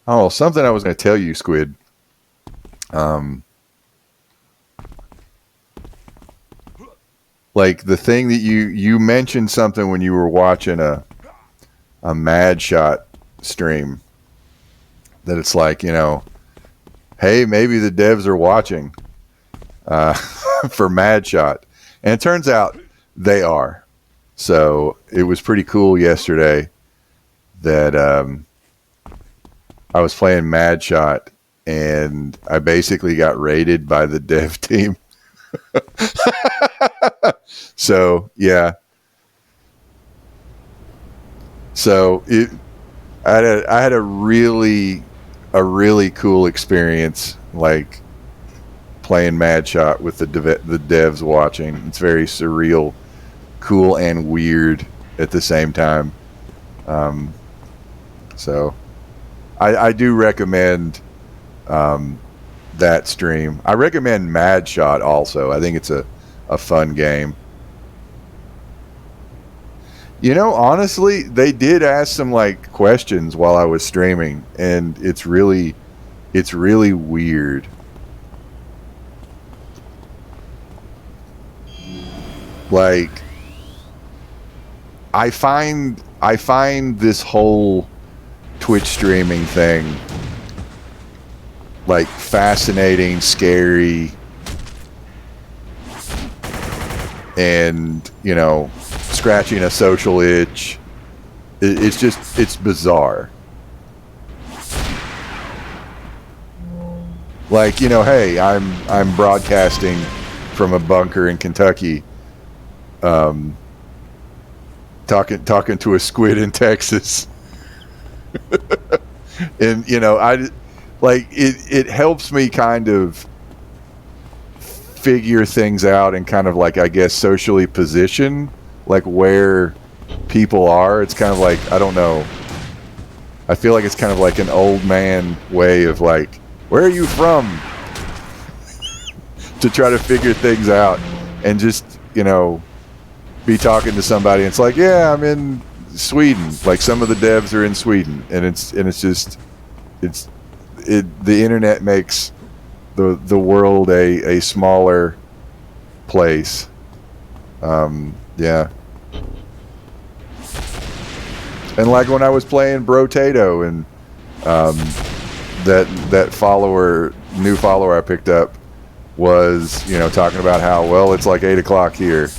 Oh, something I was going to tell you, Squid. Um, like the thing that you mentioned something when you were watching a Mad Shot stream that it's like, hey, maybe the devs are watching uh, for Mad Shot, and it turns out they are. So it was pretty cool yesterday that I was playing Mad Shot and I basically got raided by the dev team. So yeah, so I had a really cool experience, like playing Mad Shot with the devs watching. It's very surreal, cool, and weird at the same time. Um, so I do recommend um, that stream. I recommend Mad Shot also. I think it's a fun game. Honestly, they did ask some like questions while I was streaming, and it's really weird. Like I find this whole Twitch streaming thing like fascinating, scary, and scratching a social itch. It's bizarre. Like hey, I'm broadcasting from a bunker in Kentucky, um, talking to a squid in Texas, and I like it helps me kind of figure things out and kind of like I guess socially position like where people are. It's kind of like I don't know. I feel like it's kind of like an old man way of like, where are you from? To try to figure things out and just be talking to somebody. And it's like, yeah, I'm in Sweden. Like some of the devs are in Sweden, and it's just it's the internet makes the world a smaller place. Yeah. And like when I was playing Brotato and um, that new follower I picked up was talking about how well it's like 8 o'clock here,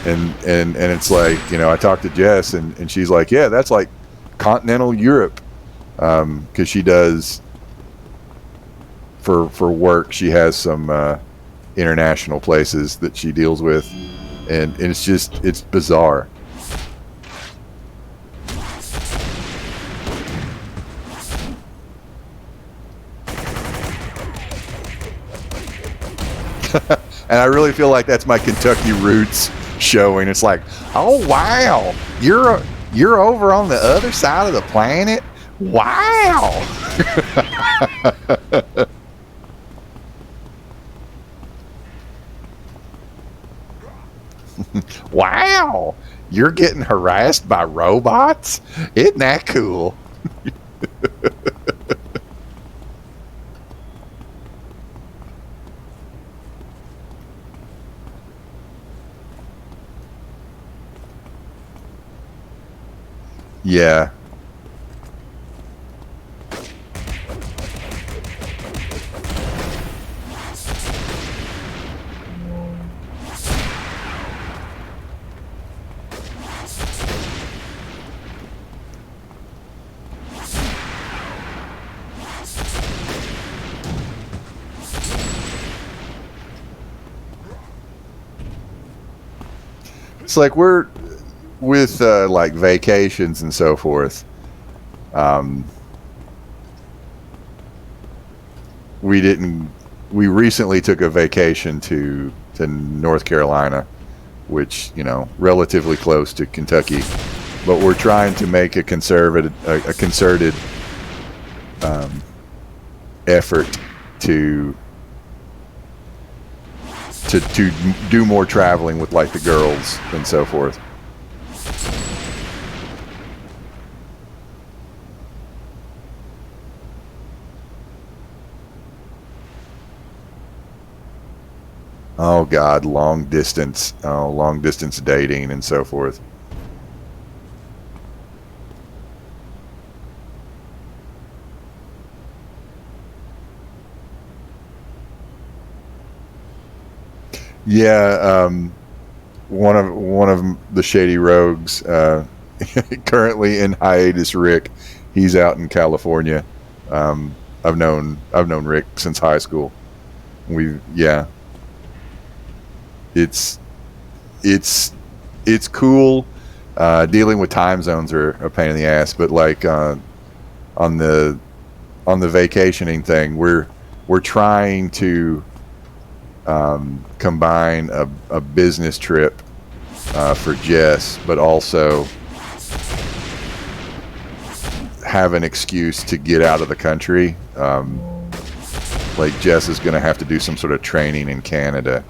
and it's like I talked to Jess and she's like, yeah, that's like continental Europe, because she does for work. She has some international places that she deals with, and it's bizarre. And I really feel like that's my Kentucky roots showing. It's like, oh wow, you're over on the other side of the planet. Wow. Wow, you're getting harassed by robots. Isn't that cool? Yeah. It's like we're with like vacations and so forth. Um, we didn't. We recently took a vacation to North Carolina, which relatively close to Kentucky, but we're trying to make a concerted um, effort to to do more traveling with like the girls and so forth. Oh God, long distance dating and so forth. Yeah, one of the Shady Rogues, currently in hiatus. Rick, he's out in California. Um, I've known Rick since high school. Yeah, it's it's it's cool. Dealing with time zones are a pain in the ass, but like on the on the vacationing thing, we're trying to combine a business trip for Jess, but also have an excuse to get out of the country. Like Jess is going to have to do some sort of training in Canada,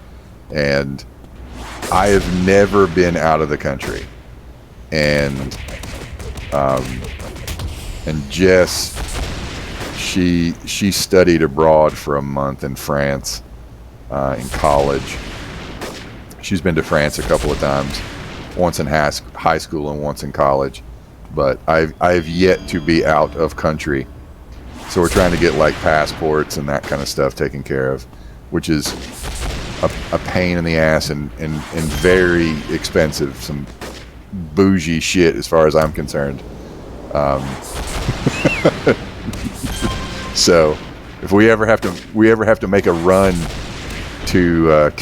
and I have never been out of the country, and um, and Jess, she studied abroad for a month in France in college. She's been to France a couple of times, once in high school and once in college, but I've yet to be out of country. So we're trying to get like passports and that kind of stuff taken care of, which is a pain in the ass and very expensive. Some bougie shit as far as I'm concerned. Um, so if we ever have to make a run to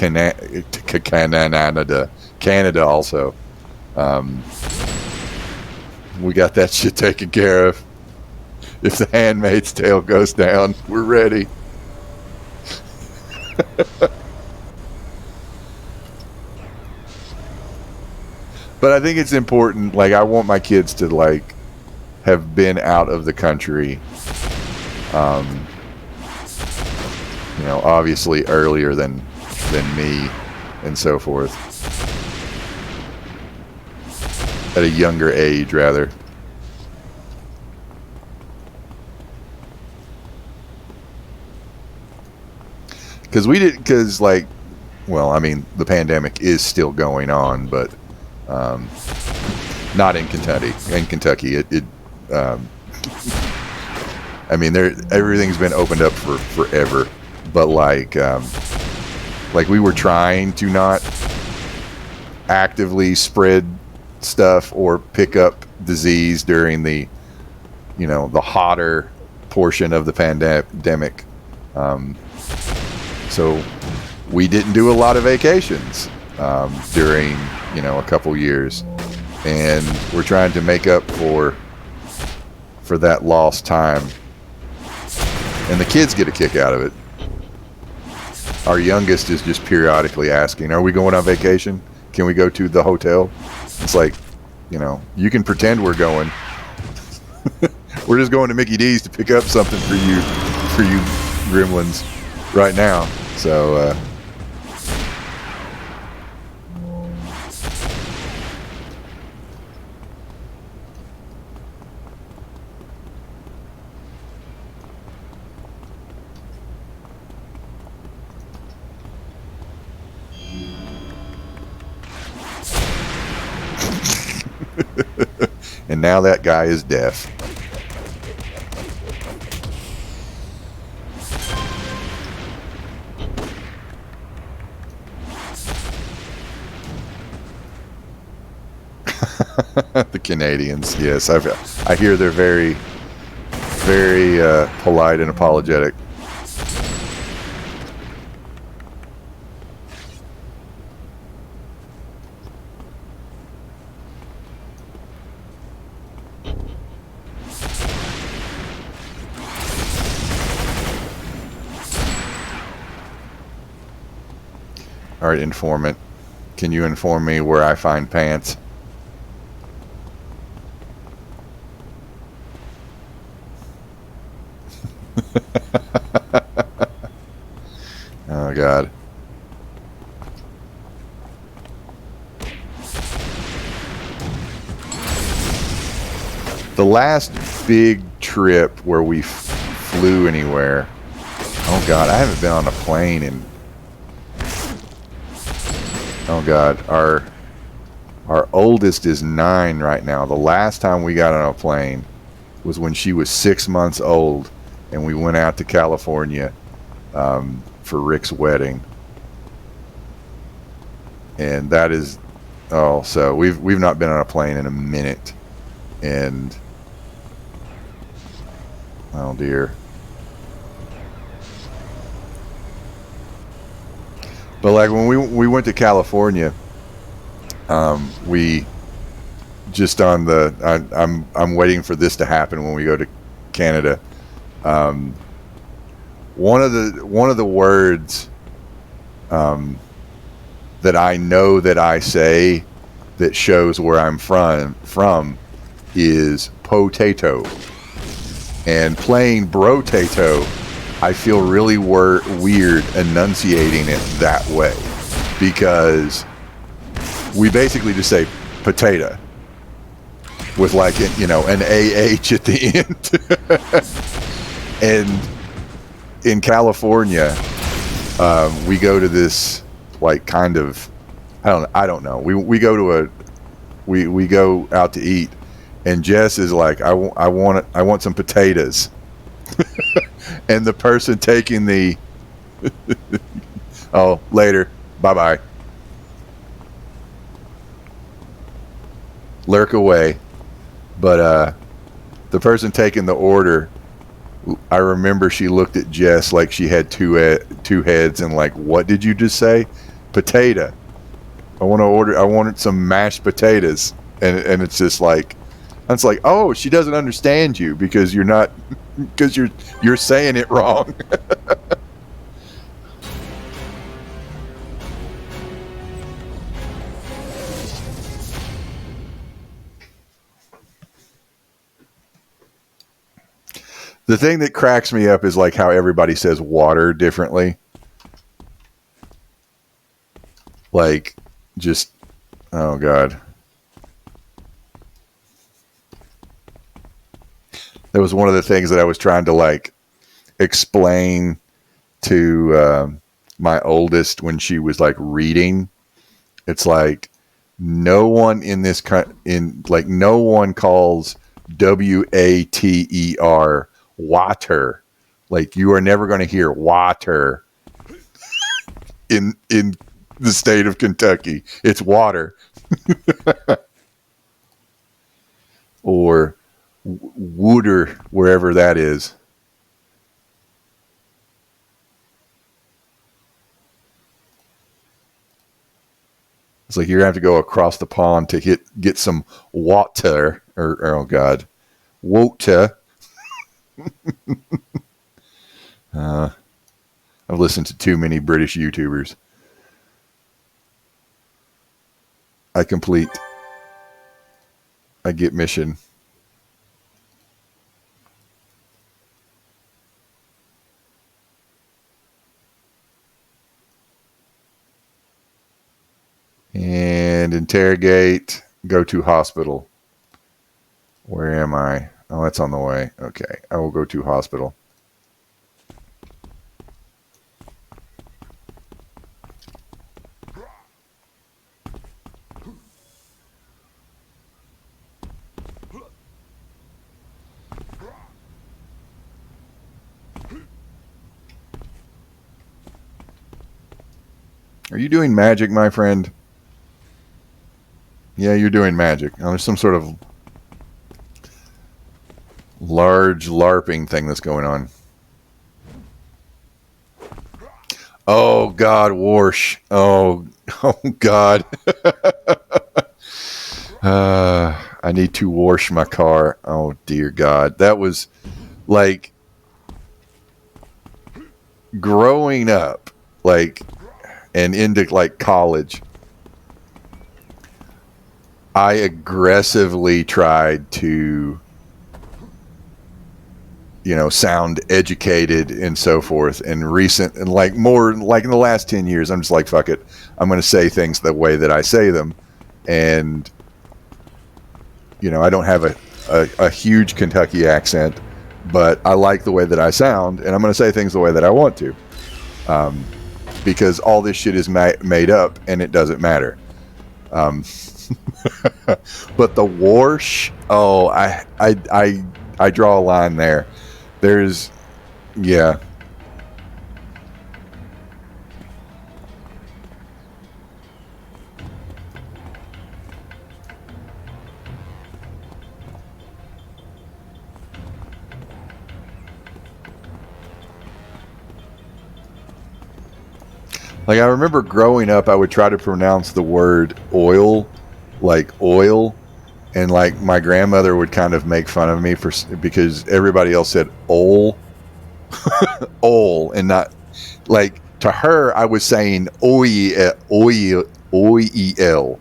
Canada also, we got that shit taken care of. If the Handmaid's Tale goes down, we're ready. But I think it's important. Like, I want my kids to like have been out of the country. Um, obviously earlier than me, and so forth. At a younger age, rather. Because like, well, I mean, the pandemic is still going on, but um, not in Kentucky. In Kentucky, um, I mean, everything's been opened up for forever, but like we were trying to not actively spread stuff or pick up disease during the hotter portion of the pandemic. So we didn't do a lot of vacations during a couple years, and we're trying to make up for that lost time. And the kids get a kick out of it. Our youngest is just periodically asking, "Are we going on vacation? Can we go to the hotel?" It's like, you can pretend we're going. We're just going to Mickey D's to pick up something for you gremlins right now. So and now that guy is deaf. The Canadians, yes, I hear they're very, very polite and apologetic. All right, informant, can you inform me where I find pants? Oh God. The last big trip where we flew anywhere. Oh God, I haven't been on a plane in oh God, our oldest is 9 right now. The last time we got on a plane was when she was 6 months old, and we went out to California for Rick's wedding. And that is, oh, so we've not been on a plane in a minute, and oh dear. But like when we went to California, we just on the I'm waiting for this to happen when we go to Canada. One of the words that I know that I say that shows where I'm from is potato. And playing brotato, I feel really weird enunciating it that way, because we basically just say potato with like an AH at the end. And in California, we go to this like kind of I don't know. We go to we go out to eat, and Jess is like, I want some potatoes. And the person taking the oh, later, bye bye, lurk away. But the person taking the order, I remember she looked at Jess like she had two heads, and like, what did you just say? Potato. I wanted some mashed potatoes, and it's just like, it's like, oh, she doesn't understand you because you're saying it wrong. The thing that cracks me up is like how everybody says water differently. Like, just, oh God. That was one of the things that I was trying to like explain to my oldest when she was like reading. It's like no one in this no one calls WATER water. Like, you are never going to hear water in the state of Kentucky. It's water. Or wooder, wherever that is. It's like you're gonna have to go across the pond to get some water, or oh God, water. I've listened to too many British YouTubers. I get mission. And interrogate, go to hospital. Where am I? Oh, that's on the way. Okay, I will go to hospital. Are you doing magic, my friend? Yeah, you're doing magic. Oh, there's some sort of large LARPing thing that's going on. Oh God, Warsh. Oh God. I need to wash my car. Oh dear God. That was like growing up, like, and into like college. I aggressively tried to, sound educated and so forth. And like more like in the last 10 years, I'm just like, fuck it. I'm going to say things the way that I say them. And, I don't have a huge Kentucky accent, but I like the way that I sound, and I'm going to say things the way that I want to. because all this shit is made up and it doesn't matter. Um, but the warsh, oh, I draw a line there. There's, yeah. Like, I remember growing up, I would try to pronounce the word oil, like oil, and like my grandmother would kind of make fun of me because everybody else said ol, ol, and not like to her. I was saying oil, oil, oel.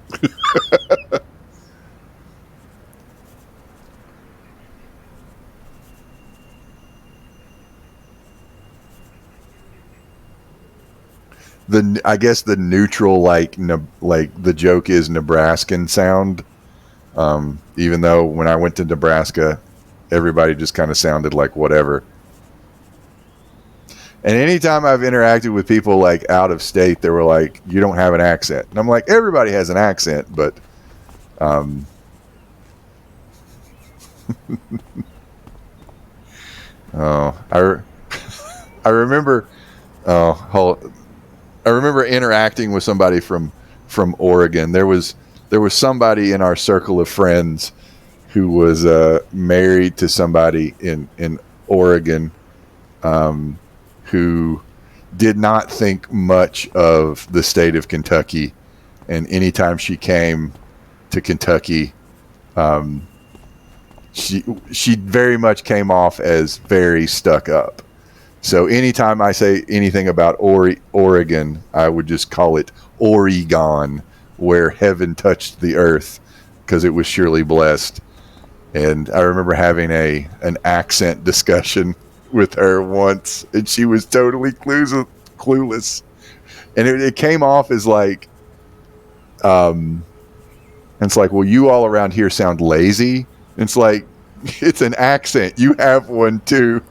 I guess the neutral like the joke is Nebraskan sound. Even though when I went to Nebraska, everybody just kind of sounded like whatever. And anytime I've interacted with people like out of state, they were like, "You don't have an accent," and I'm like, "Everybody has an accent, but." Oh, I remember. Oh, I remember interacting with somebody from Oregon. There was somebody in our circle of friends who was married to somebody in Oregon, who did not think much of the state of Kentucky, and anytime she came to Kentucky, um, she very much came off as very stuck up. So anytime I say anything about Oregon, I would just call it Oregon, where heaven touched the earth, because it was surely blessed. And I remember having an accent discussion with her once, and she was totally clueless. And it came off as like, it's like, well, you all around here sound lazy. It's like, it's an accent. You have one too.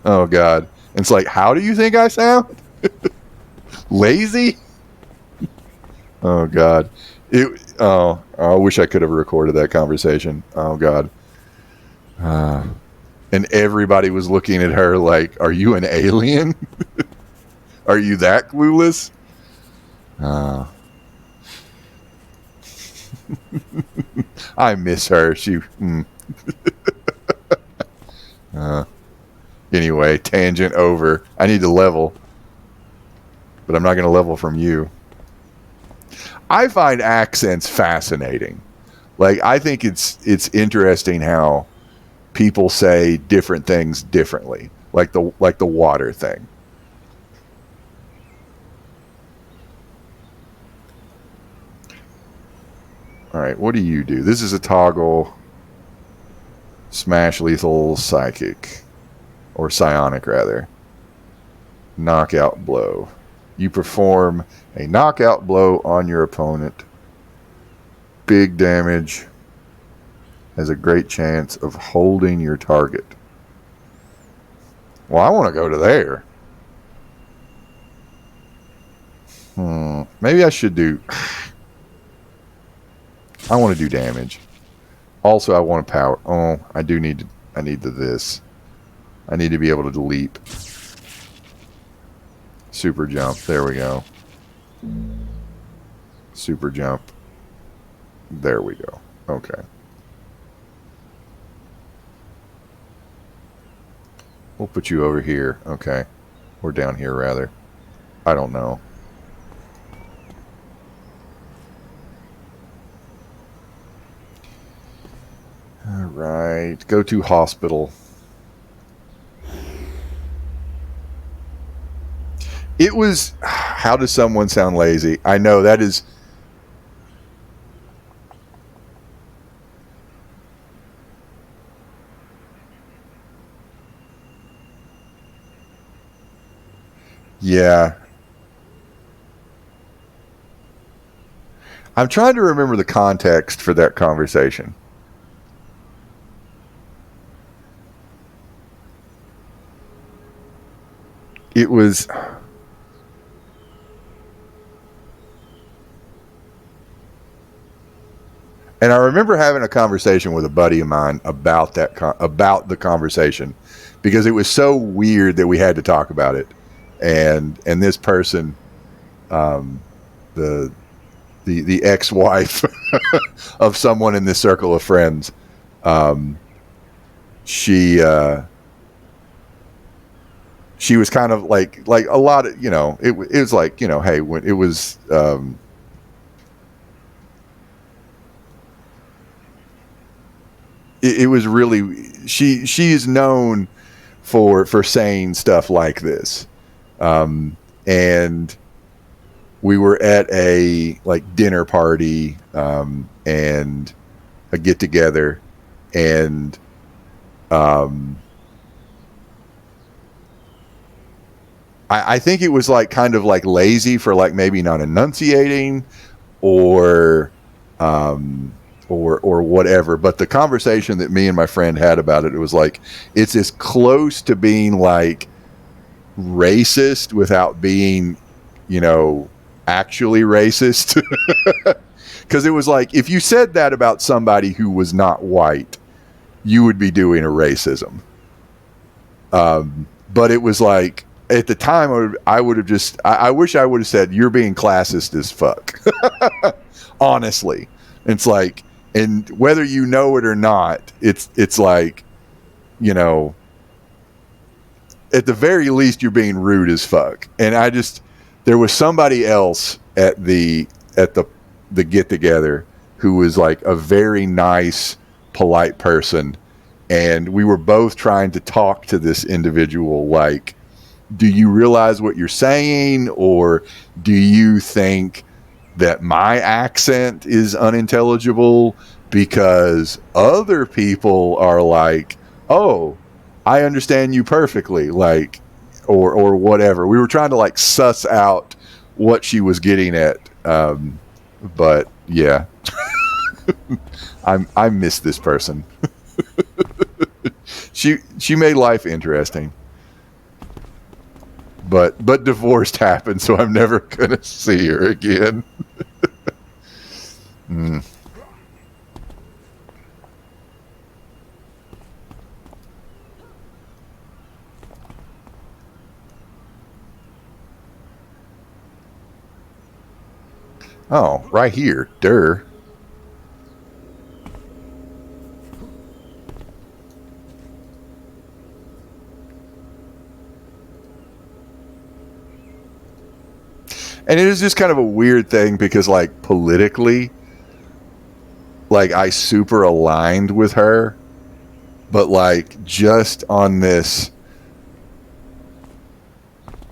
Oh God! And it's like, how do you think I sound? Lazy? Oh God! Oh, I wish I could have recorded that conversation. Oh God! And everybody was looking at her like, "Are you an alien? Are you that clueless?" I miss her. She. Anyway, tangent over. I need to level, but I'm not going to level from you. I find accents fascinating. Like, I think it's interesting how people say different things differently. Like the water thing. All right, what do you do? This is a toggle. Smash, lethal, psychic, or psionic rather. Knockout blow. You perform a knockout blow on your opponent. Big damage. Has a great chance of holding your target. Well, I want to go to there. Maybe I should do. I want to do damage. Also, I want to power. Oh, I do need to. I need this. I need to be able to leap. Super jump. There we go. Super jump. There we go. Okay. We'll put you over here. Okay. Or down here, rather. I don't know. All right. Go to hospital. It was... How does someone sound lazy? I know, that is... Yeah. I'm trying to remember the context for that conversation. it was, and I remember having a conversation with a buddy of mine about about the conversation, because it was so weird that we had to talk about it. And this person, um, the the ex-wife of someone in this circle of friends, um, she she was kind of like a lot of, it was like, hey, when it was, it was really, she is known for saying stuff like this, and we were at a like dinner party, and a get together, and um, I think it was like kind of like lazy for like maybe not enunciating, or um, or whatever. But the conversation that me and my friend had about it, it was like it's as close to being like racist without being, you know, actually racist. Because it was like if you said that about somebody who was not white, you would be doing a racism. But it was like at the time I would have just I wish I would have said you're being classist as fuck. Honestly, it's like, and whether you know it or not, it's like, you know, at the very least you're being rude as fuck. And I just, there was somebody else at the get together who was like a very nice, polite person, and we were both trying to talk to this individual like, do you realize what you're saying, or do you think that my accent is unintelligible? Because other people are like, oh, I understand you perfectly, like, or whatever. We were trying to like suss out what she was getting at, but yeah, I miss this person. She made life interesting, but divorced happened, so I'm never gonna see her again. Mm. Oh, right here, Durr. And it is just kind of a weird thing because, like, politically, like, I super aligned with her, but, like, just on this,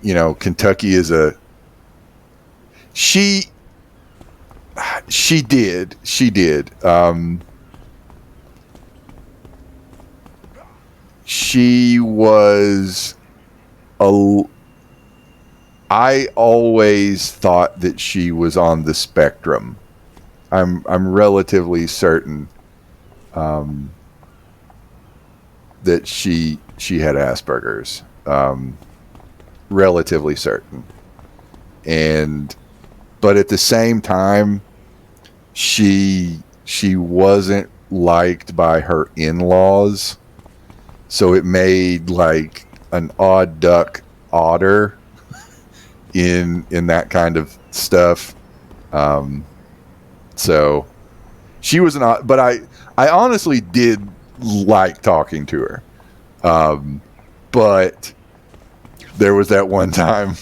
Kentucky is a. She. She did. She did. She was a. I always thought that she was on the spectrum. I'm relatively certain, um, that she had Asperger's. Relatively certain, and but at the same time, she wasn't liked by her in-laws, so it made like an odd duck odder in that kind of stuff. Um, so she was an odd, but I honestly did like talking to her. But there was that one time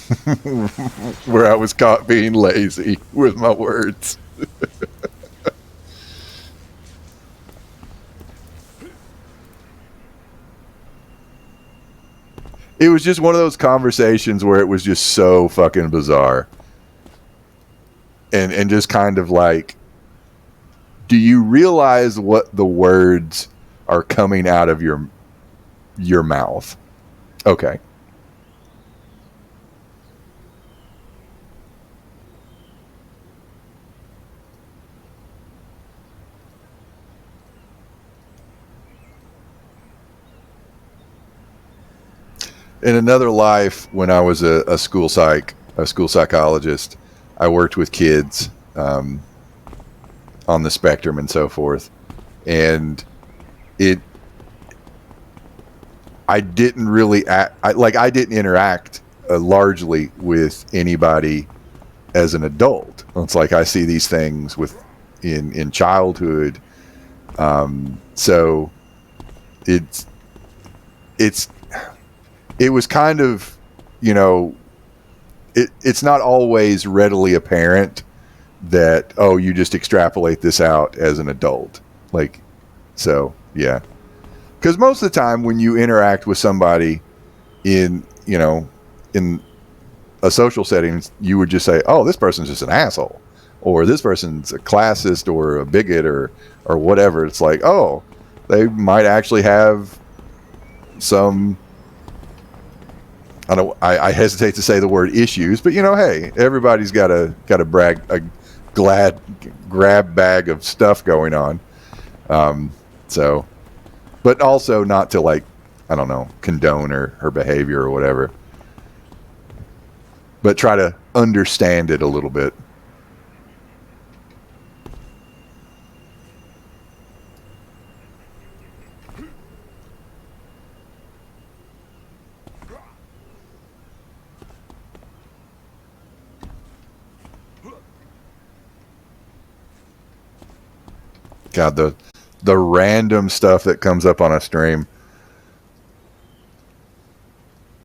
where I was caught being lazy with my words. It was just one of those conversations where it was just so fucking bizarre. And just kind of like, do you realize what the words are coming out of your mouth? Okay. in another life, when I was a school psychologist, I worked with kids on the spectrum and so forth, and it. I didn't really I didn't interact largely with anybody as an adult. It's like I see these things in childhood. So it's it was kind of, it's not always readily apparent that, oh, you just extrapolate this out as an adult. Like, so yeah, because most of the time when you interact with somebody in in a social setting, you would just say, oh, this person's just an asshole, or this person's a classist or a bigot or whatever. It's like, oh, they might actually have some, I hesitate to say the word issues, but hey, everybody's got a grab bag of stuff going on. So, but also not to, like, I don't know, condone her behavior or whatever, but try to understand it a little bit. God, the random stuff that comes up on a stream.